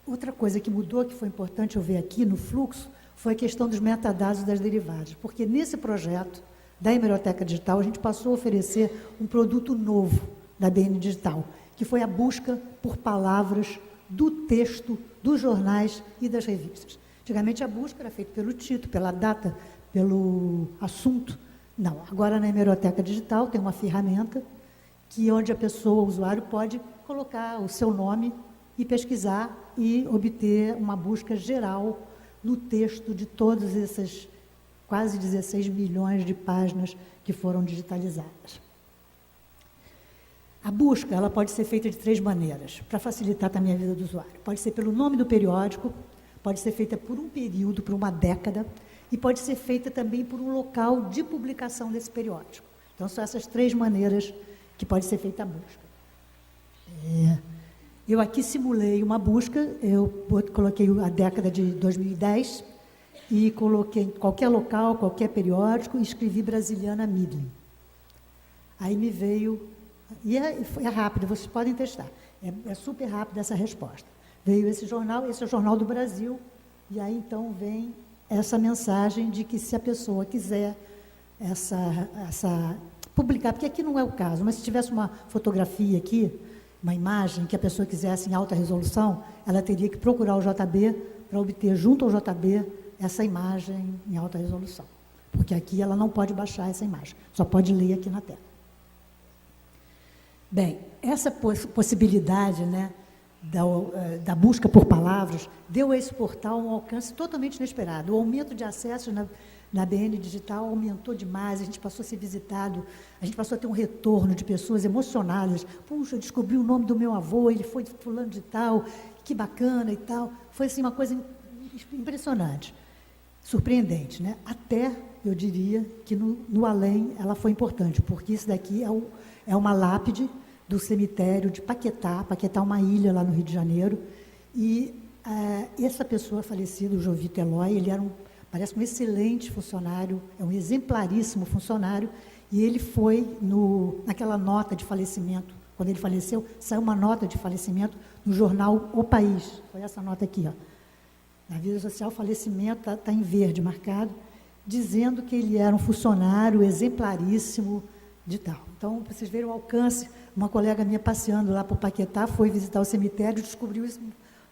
Outra coisa que mudou, que foi importante eu ver aqui no fluxo, foi a questão dos metadados das derivadas, porque nesse projeto da Hemeroteca Digital, a gente passou a oferecer um produto novo da BN Digital, que foi a busca por palavras do texto, dos jornais e das revistas. Antigamente a busca era feita pelo título, pela data, pelo assunto. Não, agora na Hemeroteca Digital tem uma ferramenta onde a pessoa, o usuário, pode colocar o seu nome e pesquisar e obter uma busca geral no texto de todas essas quase 16 milhões de páginas que foram digitalizadas. A busca, ela pode ser feita de 3 maneiras, para facilitar também a vida do usuário. Pode ser pelo nome do periódico, pode ser feita por um período, por uma década, e pode ser feita também por um local de publicação desse periódico. Então, são essas 3 maneiras que pode ser feita a busca. Eu aqui simulei uma busca, eu coloquei a década de 2010 e coloquei qualquer local, qualquer periódico e escrevi Brasiliana Midlin. Aí me veio, e é rápido, vocês podem testar, é super rápida essa resposta. Veio esse é o Jornal do Brasil, e aí então vem essa mensagem de que se a pessoa quiser publicar, porque aqui não é o caso, mas se tivesse uma fotografia aqui, uma imagem que a pessoa quisesse em alta resolução, ela teria que procurar o JB para obter junto ao JB essa imagem em alta resolução. Porque aqui ela não pode baixar essa imagem, só pode ler aqui na tela. Bem, essa possibilidade, né, da busca por palavras deu a esse portal um alcance totalmente inesperado. O aumento de acessos na BN Digital aumentou demais, a gente passou a ser visitado, a gente passou a ter um retorno de pessoas emocionadas. Puxa, eu descobri o nome do meu avô, ele foi fulano de tal, que bacana e tal. Foi assim, uma coisa impressionante, surpreendente, né? Até, eu diria, que no além ela foi importante, porque isso daqui é uma lápide do cemitério de Paquetá. Paquetá é uma ilha lá no Rio de Janeiro, e essa pessoa falecida, o Jovito Eloy, ele era parece um excelente funcionário, é um exemplaríssimo funcionário, e ele foi naquela nota de falecimento, quando ele faleceu, saiu uma nota de falecimento no jornal O País, foi essa nota aqui, ó. Na vida social, falecimento está em verde marcado, dizendo que ele era um funcionário exemplaríssimo de tal. Então, vocês viram o alcance, uma colega minha passeando lá por Paquetá, foi visitar o cemitério, descobriu isso,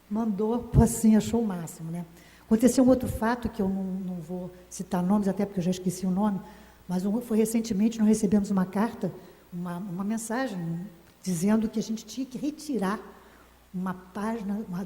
mandou, assim, achou o máximo, né? Aconteceu um outro fato, que eu não vou citar nomes, até porque eu já esqueci o nome, mas foi recentemente, nós recebemos uma carta, uma mensagem, dizendo que a gente tinha que retirar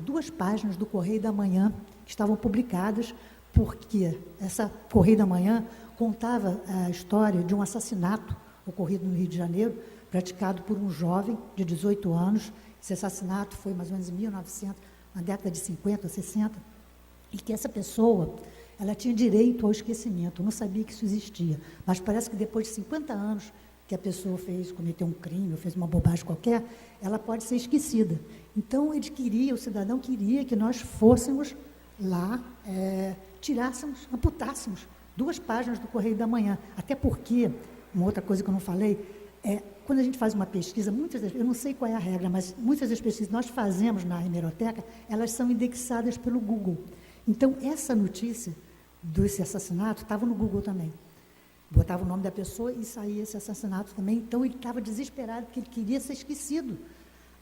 duas páginas do Correio da Manhã, que estavam publicadas, porque essa Correio da Manhã contava a história de um assassinato ocorrido no Rio de Janeiro, praticado por um jovem de 18 anos. Esse assassinato foi mais ou menos em 1900, na década de 50, 60, e que essa pessoa, ela tinha direito ao esquecimento. Eu não sabia que isso existia, mas parece que depois de 50 anos que a pessoa cometeu um crime, ou fez uma bobagem qualquer, ela pode ser esquecida. Então, o cidadão queria que nós fôssemos lá, tirássemos, amputássemos 2 páginas do Correio da Manhã. Até porque, uma outra coisa que eu não falei, quando a gente faz uma pesquisa, eu não sei qual é a regra, mas muitas das pesquisas que nós fazemos na hemeroteca, elas são indexadas pelo Google. Então, essa notícia, desse assassinato estava no Google também. Botava o nome da pessoa e saía esse assassinato também. Então, ele estava desesperado, porque ele queria ser esquecido.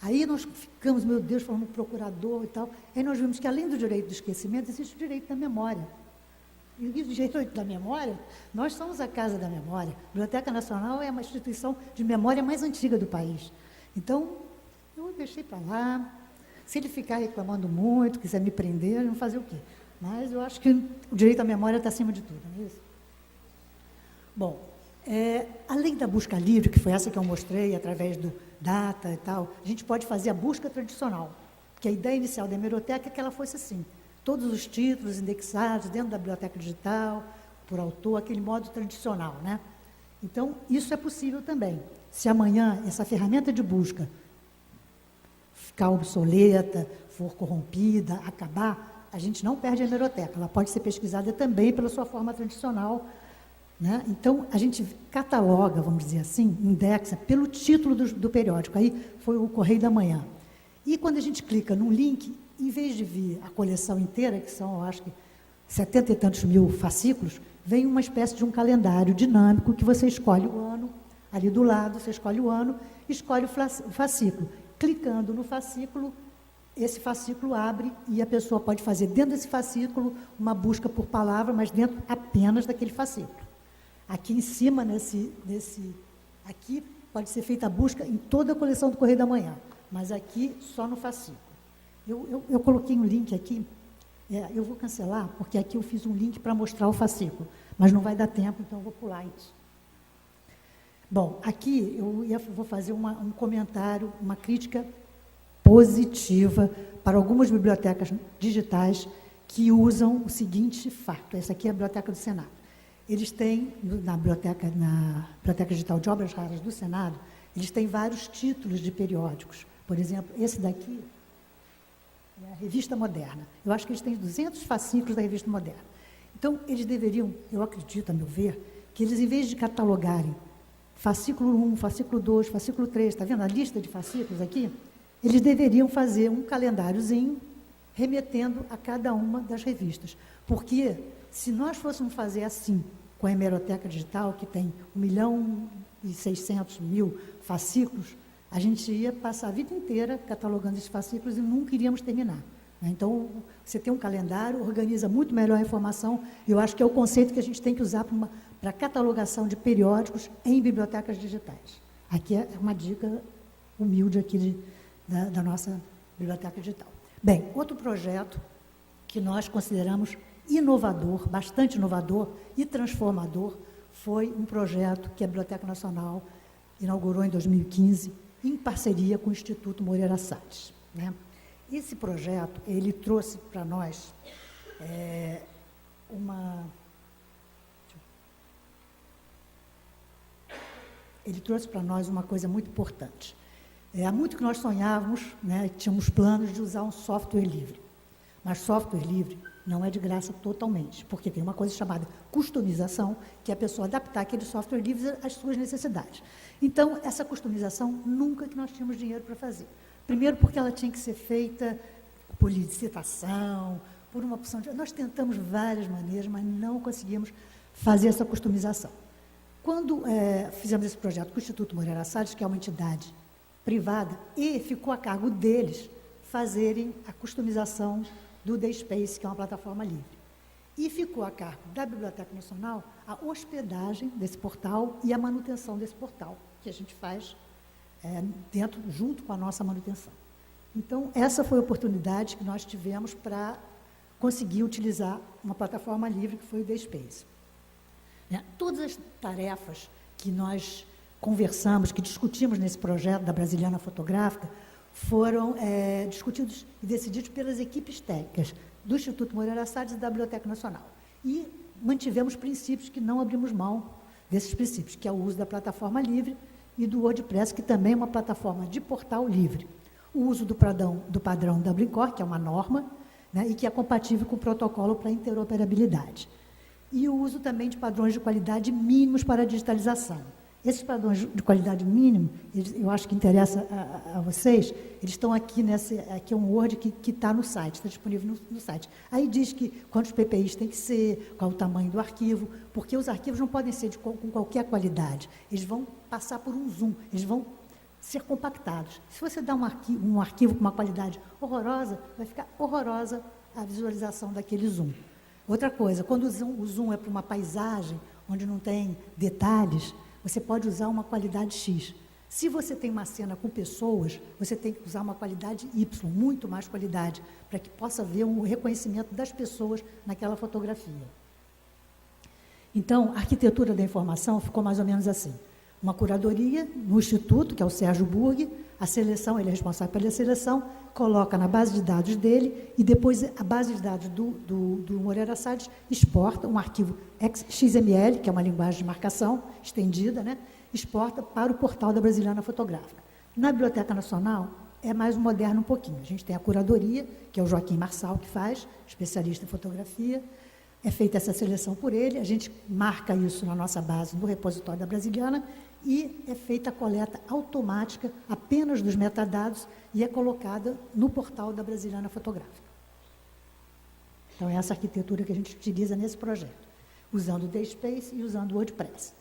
Aí nós ficamos, meu Deus, falando procurador e tal. Aí nós vimos que, além do direito do esquecimento, existe o direito da memória. E o direito da memória, nós somos a Casa da Memória. A Biblioteca Nacional é uma instituição de memória mais antiga do país. Então, eu deixei para lá. Se ele ficar reclamando muito, quiser me prender, eu vou fazer o quê? Mas eu acho que o direito à memória está acima de tudo, não é isso? Bom, além da busca livre, que foi essa que eu mostrei, através do data e tal, a gente pode fazer a busca tradicional, porque a ideia inicial da hemeroteca é que ela fosse assim, todos os títulos indexados dentro da biblioteca digital, por autor, aquele modo tradicional, né? Então, isso é possível também. Se amanhã essa ferramenta de busca ficar obsoleta, for corrompida, acabar, a gente não perde a hemeroteca, ela pode ser pesquisada também pela sua forma tradicional, né? Então, a gente cataloga, vamos dizer assim, indexa pelo título do periódico, aí foi o Correio da Manhã. E quando a gente clica num link, em vez de vir a coleção inteira, que são, eu acho que 70 e tantos mil fascículos, vem uma espécie de um calendário dinâmico que você escolhe o ano, ali do lado você escolhe o ano, escolhe o fascículo. Clicando no fascículo, esse fascículo abre e a pessoa pode fazer dentro desse fascículo uma busca por palavra, mas dentro apenas daquele fascículo. Aqui em cima, aqui pode ser feita a busca em toda a coleção do Correio da Manhã, mas aqui só no fascículo. Eu coloquei um link aqui, eu vou cancelar, porque aqui eu fiz um link para mostrar o fascículo, mas não vai dar tempo, então eu vou pular isso. Bom, aqui vou fazer um comentário, uma crítica positiva para algumas bibliotecas digitais que usam o seguinte fato. Essa aqui é a Biblioteca do Senado. Eles têm, na Biblioteca Digital de Obras Raras do Senado, eles têm vários títulos de periódicos. Por exemplo, esse daqui é a Revista Moderna. Eu acho que eles têm 200 fascículos da Revista Moderna. Então, eles deveriam, eu acredito, a meu ver, que eles, em vez de catalogarem fascículo 1, fascículo 2, fascículo 3, está vendo a lista de fascículos aqui? Eles deveriam fazer um calendáriozinho remetendo a cada uma das revistas. Porque, se nós fôssemos fazer assim, com a hemeroteca digital, que tem 1.600.000 fascículos, a gente ia passar a vida inteira catalogando esses fascículos e nunca iríamos terminar. Então, você tem um calendário, organiza muito melhor a informação, e eu acho que é o conceito que a gente tem que usar para catalogação de periódicos em bibliotecas digitais. Aqui é uma dica humilde aqui da nossa biblioteca digital. Bem, outro projeto que nós consideramos inovador, bastante inovador e transformador, foi um projeto que a Biblioteca Nacional inaugurou em 2015, em parceria com o Instituto Moreira Salles, né? Esse projeto, ele trouxe para nós uma coisa muito importante. Há muito que nós sonhávamos, né, tínhamos planos de usar um software livre. Mas software livre não é de graça totalmente, porque tem uma coisa chamada customização, que é a pessoa adaptar aquele software livre às suas necessidades. Então, essa customização, nunca que nós tínhamos dinheiro para fazer. Primeiro, porque ela tinha que ser feita por licitação, por uma opção de... Nós tentamos várias maneiras, mas não conseguimos fazer essa customização. Quando fizemos esse projeto com o Instituto Moreira Salles, que é uma entidade privada, e ficou a cargo deles fazerem a customização do DSpace, que é uma plataforma livre. E ficou a cargo da Biblioteca Nacional a hospedagem desse portal e a manutenção desse portal, que a gente faz junto com a nossa manutenção. Então, essa foi a oportunidade que nós tivemos para conseguir utilizar uma plataforma livre, que foi o DSpace. Todas as tarefas que nós conversamos, que discutimos nesse projeto da Brasiliana Fotográfica, foram discutidos e decididos pelas equipes técnicas do Instituto Moreira Salles e da Biblioteca Nacional. E mantivemos princípios que não abrimos mão desses princípios, que é o uso da plataforma livre e do WordPress, que também é uma plataforma de portal livre. O uso do padrão Dublin Core, que é uma norma, né, e que é compatível com o protocolo para interoperabilidade. E o uso também de padrões de qualidade mínimos para a digitalização. Esses padrões de qualidade mínimo, eu acho que interessa a vocês, eles estão aqui aqui é um Word que está no site, está disponível no site. Aí diz que quantos PPIs tem que ser, qual o tamanho do arquivo, porque os arquivos não podem ser com qualquer qualidade. Eles vão passar por um zoom, eles vão ser compactados. Se você dá um arquivo com uma qualidade horrorosa, vai ficar horrorosa a visualização daquele zoom. Outra coisa, quando o zoom é para uma paisagem, onde não tem detalhes, você pode usar uma qualidade X. Se você tem uma cena com pessoas, você tem que usar uma qualidade Y, muito mais qualidade, para que possa ver um reconhecimento das pessoas naquela fotografia. Então, a arquitetura da informação ficou mais ou menos assim. Uma curadoria no instituto, que é o Sérgio Burg, a seleção, ele é responsável pela seleção, coloca na base de dados dele e depois a base de dados do Moreira Salles exporta um arquivo XML, que é uma linguagem de marcação estendida, né? Exporta para o portal da Brasiliana Fotográfica. Na Biblioteca Nacional é mais moderno um pouquinho. A gente tem a curadoria, que é o Joaquim Marçal que faz, especialista em fotografia. É feita essa seleção por ele, a gente marca isso na nossa base, no repositório da Brasiliana, e é feita a coleta automática apenas dos metadados e é colocada no portal da Brasiliana Fotográfica. Então, é essa arquitetura que a gente utiliza nesse projeto, usando o DSpace e usando o WordPress.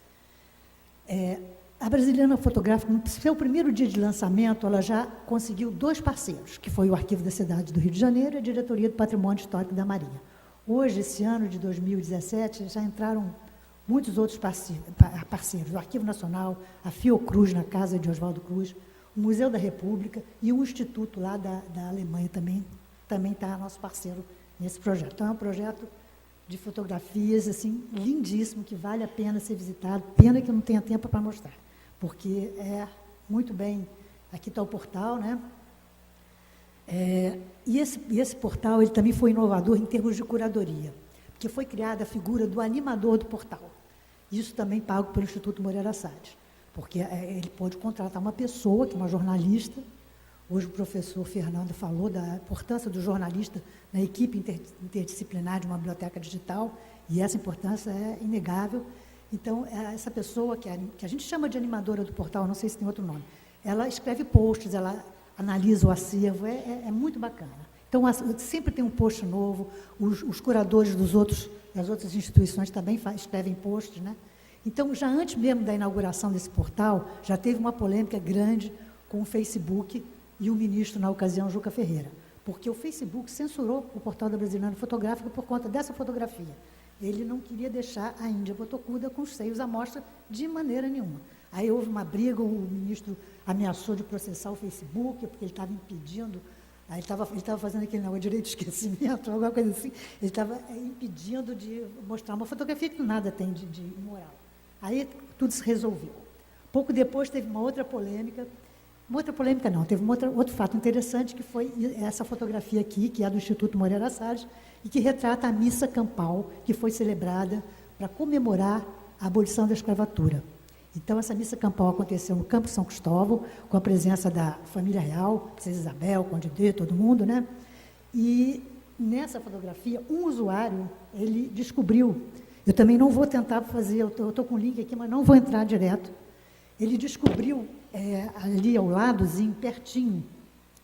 A Brasiliana Fotográfica, no seu primeiro dia de lançamento, ela já conseguiu 2 parceiros, que foi o Arquivo da Cidade do Rio de Janeiro e a Diretoria do Patrimônio Histórico da Marinha. Hoje, esse ano de 2017, já entraram muitos outros parceiros, o Arquivo Nacional, a Fiocruz, na casa de Oswaldo Cruz, o Museu da República e um instituto lá da Alemanha também está nosso parceiro nesse projeto. Então, é um projeto de fotografias, assim, lindíssimo, que vale a pena ser visitado, pena que não tenha tempo para mostrar, porque é muito bem, aqui está o portal, né? E esse portal ele também foi inovador em termos de curadoria, porque foi criada a figura do animador do portal. Isso também pago pelo Instituto Moreira Salles, porque ele pode contratar uma pessoa, que é uma jornalista. Hoje o professor Fernando falou da importância do jornalista na equipe interdisciplinar de uma biblioteca digital, e essa importância é inegável. Então, essa pessoa, que a gente chama de animadora do portal, não sei se tem outro nome, ela escreve posts, ela analisa o acervo, é muito bacana. Então, sempre tem um post novo, os curadores das outras instituições também escrevem posts, né? Então, já antes mesmo da inauguração desse portal, já teve uma polêmica grande com o Facebook e o ministro, na ocasião, Juca Ferreira, porque o Facebook censurou o portal da Brasiliana Fotográfica por conta dessa fotografia. Ele não queria deixar a Índia botocuda com os seios à mostra de maneira nenhuma. Aí houve uma briga, o ministro ameaçou de processar o Facebook, porque ele estava impedindo, ele estava fazendo aquele negócio de direito de esquecimento, alguma coisa assim, ele estava impedindo de mostrar uma fotografia que nada tem de imoral. Aí tudo se resolveu. Pouco depois teve uma outra polêmica não, teve outro fato interessante, que foi essa fotografia aqui, que é do Instituto Moreira Salles, e que retrata a missa campal, que foi celebrada para comemorar a abolição da escravatura. Então, essa missa campal aconteceu no Campo São Cristóvão, com a presença da família real, Princesa Isabel, Conde D, todo mundo, né? E nessa fotografia, um usuário, ele descobriu, eu também não vou tentar fazer, eu estou com o link aqui, mas não vou entrar direto, ele descobriu ali ao ladozinho, pertinho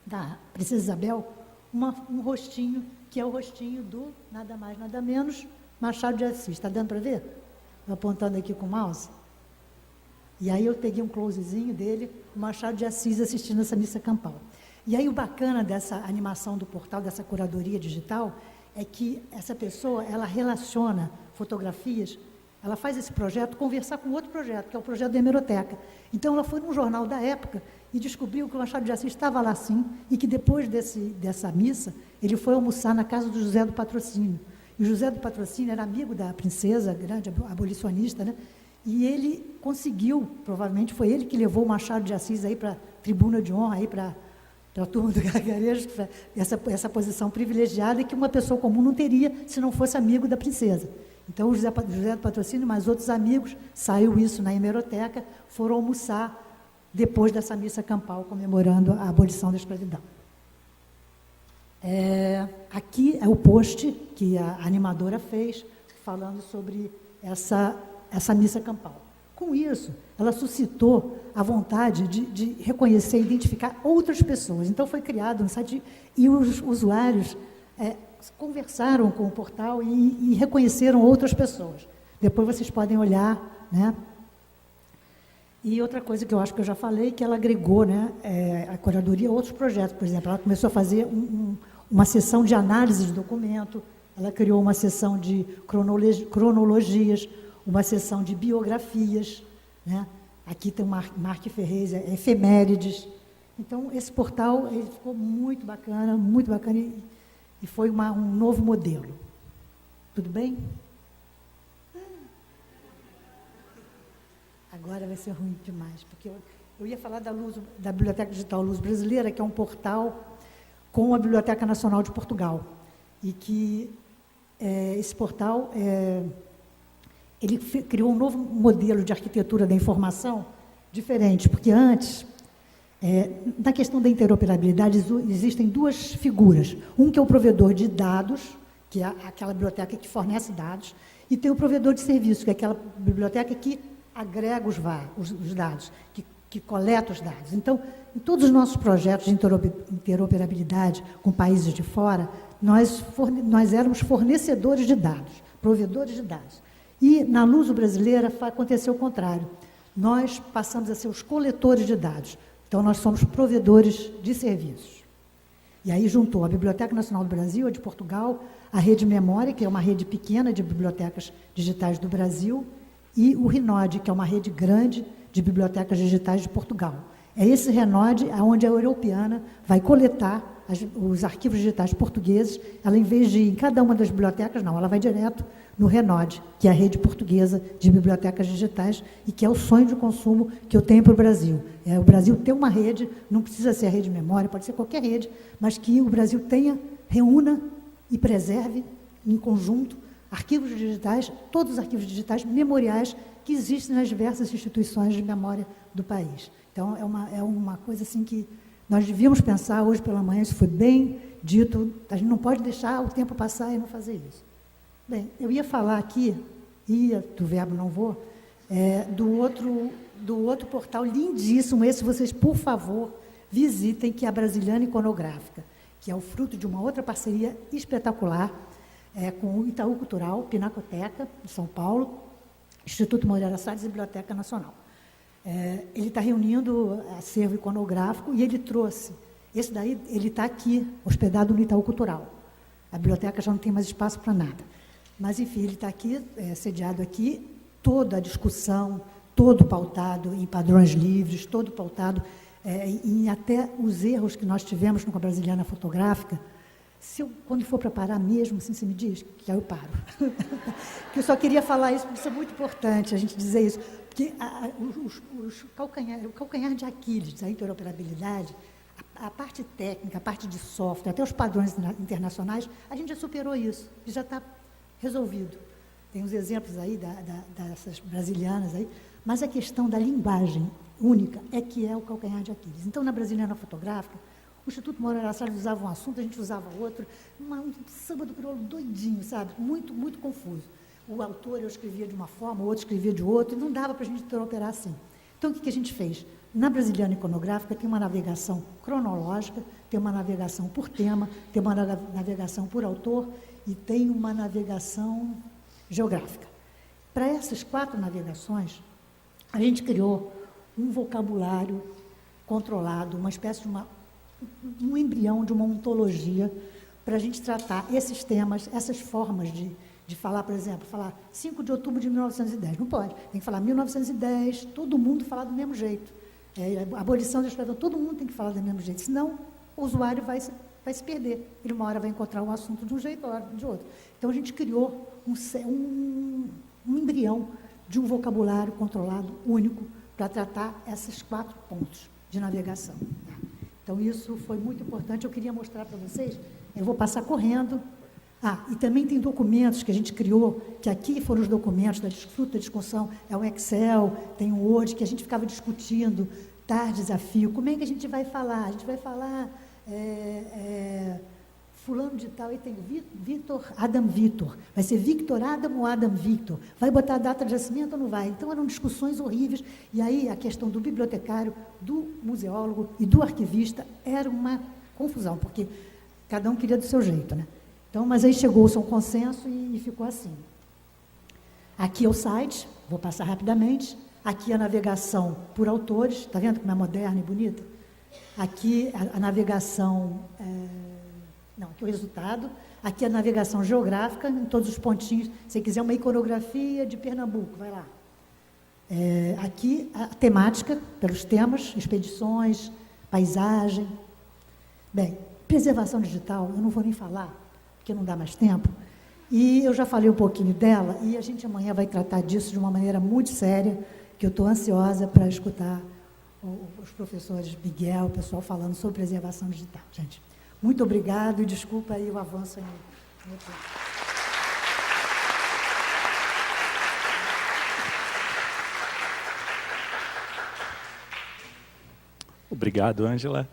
da Princesa Isabel, um rostinho, que é o rostinho do, nada mais, nada menos, Machado de Assis. Está dando para ver? Estou apontando aqui com o mouse. E aí eu peguei um closezinho dele, o Machado de Assis assistindo essa missa campal. E aí o bacana dessa animação do portal, dessa curadoria digital, é que essa pessoa, ela relaciona fotografias, ela faz esse projeto conversar com outro projeto, que é o projeto da hemeroteca. Então, ela foi num jornal da época e descobriu que o Machado de Assis estava lá sim, e que depois dessa missa, ele foi almoçar na casa do José do Patrocínio. E o José do Patrocínio era amigo da princesa, grande abolicionista, né? E ele conseguiu, provavelmente foi ele que levou o Machado de Assis aí para a tribuna de honra, aí para a turma do Gargarejo, essa posição privilegiada que uma pessoa comum não teria se não fosse amigo da princesa. Então, o José do Patrocínio, mais outros amigos, saiu isso na hemeroteca, foram almoçar depois dessa missa campal, comemorando a abolição da escravidão. Aqui é o post que a animadora fez, falando sobre essa missa campal. Com isso, ela suscitou a vontade de reconhecer e identificar outras pessoas. Então, foi criado um site e os usuários conversaram com o portal e reconheceram outras pessoas. Depois vocês podem olhar, né? E outra coisa que eu acho que eu já falei, que ela agregou, né, a curadoria a outros projetos. Por exemplo, ela começou a fazer uma sessão de análise de documento, ela criou uma sessão de cronologias, uma sessão de biografias, né? Aqui tem o Mark Ferrez, efemérides. Então, esse portal ele ficou muito bacana e foi um novo modelo. Tudo bem? Agora vai ser ruim demais, porque eu ia falar da Biblioteca Digital Luz Brasileira, que é um portal com a Biblioteca Nacional de Portugal. E que esse portal, ele criou um novo modelo de arquitetura da informação diferente, porque antes, na questão da interoperabilidade, existem duas figuras. Um que é o provedor de dados, que é aquela biblioteca que fornece dados, e tem o provedor de serviços, que é aquela biblioteca que agrega os dados, que coleta os dados. Então, em todos os nossos projetos de interoperabilidade com países de fora, nós éramos fornecedores de dados, provedores de dados. E, na Luso Brasileira, aconteceu o contrário. Nós passamos a ser os coletores de dados. Então, nós somos provedores de serviços. E aí juntou a Biblioteca Nacional do Brasil, a de Portugal, a Rede Memória, que é uma rede pequena de bibliotecas digitais do Brasil, e o RINOD, que é uma rede grande de bibliotecas digitais de Portugal. É esse RINOD onde a Europeana vai coletar os arquivos digitais portugueses. Ela, em vez de ir em cada uma das bibliotecas, não, ela vai direto no RINOD, que é a rede portuguesa de bibliotecas digitais e que é o sonho de consumo que eu tenho para o Brasil. O Brasil tem uma rede, não precisa ser a rede memória, pode ser qualquer rede, mas que o Brasil reúna e preserve em conjunto arquivos digitais, todos os arquivos digitais memoriais que existem nas diversas instituições de memória do país. Então, é uma coisa assim que nós devíamos pensar hoje pela manhã, isso foi bem dito, a gente não pode deixar o tempo passar e não fazer isso. Bem, eu ia falar aqui, do verbo não vou, do outro portal lindíssimo, esse vocês, por favor, visitem, que é a Brasiliana Iconográfica, que é o fruto de uma outra parceria espetacular, com o Itaú Cultural, Pinacoteca, de São Paulo, Instituto Moreira Salles e Biblioteca Nacional. Ele está reunindo acervo iconográfico e ele trouxe, esse daí, ele está aqui, hospedado no Itaú Cultural. A biblioteca já não tem mais espaço para nada. Mas, enfim, ele está aqui, sediado aqui, toda a discussão, todo pautado em padrões livres, todo pautado em até os erros que nós tivemos com a Brasiliana Fotográfica. Quando for para parar mesmo, assim, você me diz, que aí eu paro. Porque eu só queria falar isso, porque isso é muito importante, a gente dizer isso. Porque o calcanhar de Aquiles da interoperabilidade, a parte técnica, a parte de software, até os padrões internacionais, a gente já superou isso, e já está resolvido. Tem uns exemplos aí dessas brasilianas aí, mas a questão da linguagem única é que é o calcanhar de Aquiles. Então, na Brasiliana Fotográfica, o Instituto Moreira Salles usava um assunto, a gente usava outro, um samba do crioulo doidinho, sabe? Muito, muito confuso. O autor eu escrevia de uma forma, o outro escrevia de outra, e não dava para a gente interoperar assim. Então, o que a gente fez? Na Brasiliana Iconográfica tem uma navegação cronológica, tem uma navegação por tema, tem uma navegação por autor e tem uma navegação geográfica. Para essas 4 navegações, a gente criou um vocabulário controlado, uma espécie de um embrião de uma ontologia para a gente tratar esses temas, essas formas de falar, por exemplo, falar 5 de outubro de 1910. Não pode. Tem que falar 1910, todo mundo falar do mesmo jeito. A abolição da escravidão, todo mundo tem que falar do mesmo jeito, senão o usuário vai se perder. Ele uma hora vai encontrar um assunto de um jeito, outra hora de outro. Então, a gente criou um embrião de um vocabulário controlado, único, para tratar esses 4 pontos de navegação. Então, isso foi muito importante. Eu queria mostrar para vocês, eu vou passar correndo. E também tem documentos que a gente criou, que aqui foram os documentos da discussão, é o Excel, tem o Word, que a gente ficava discutindo, desafio, como é que a gente vai falar? A gente vai falar fulano de tal, aí tem Vitor, Adam Vitor. Vai ser Victor Adam ou Adam Victor? Vai botar a data de nascimento ou não vai? Então, eram discussões horríveis. E aí, a questão do bibliotecário, do museólogo e do arquivista era uma confusão, porque cada um queria do seu jeito, né? Então, mas aí chegou-se a um consenso e ficou assim. Aqui é o site, vou passar rapidamente. Aqui a navegação por autores, está vendo como é moderna e bonita? Aqui a navegação... Não, aqui o resultado. Aqui a navegação geográfica, em todos os pontinhos. Se você quiser uma iconografia de Pernambuco, vai lá. Aqui a temática, pelos temas, expedições, paisagem. Bem, preservação digital, eu não vou nem falar, porque não dá mais tempo. E eu já falei um pouquinho dela, e a gente amanhã vai tratar disso de uma maneira muito séria, que eu estou ansiosa para escutar os professores Miguel, o pessoal falando sobre preservação digital. Gente, muito obrigado e desculpa aí o avanço no tempo. Obrigado, Ângela.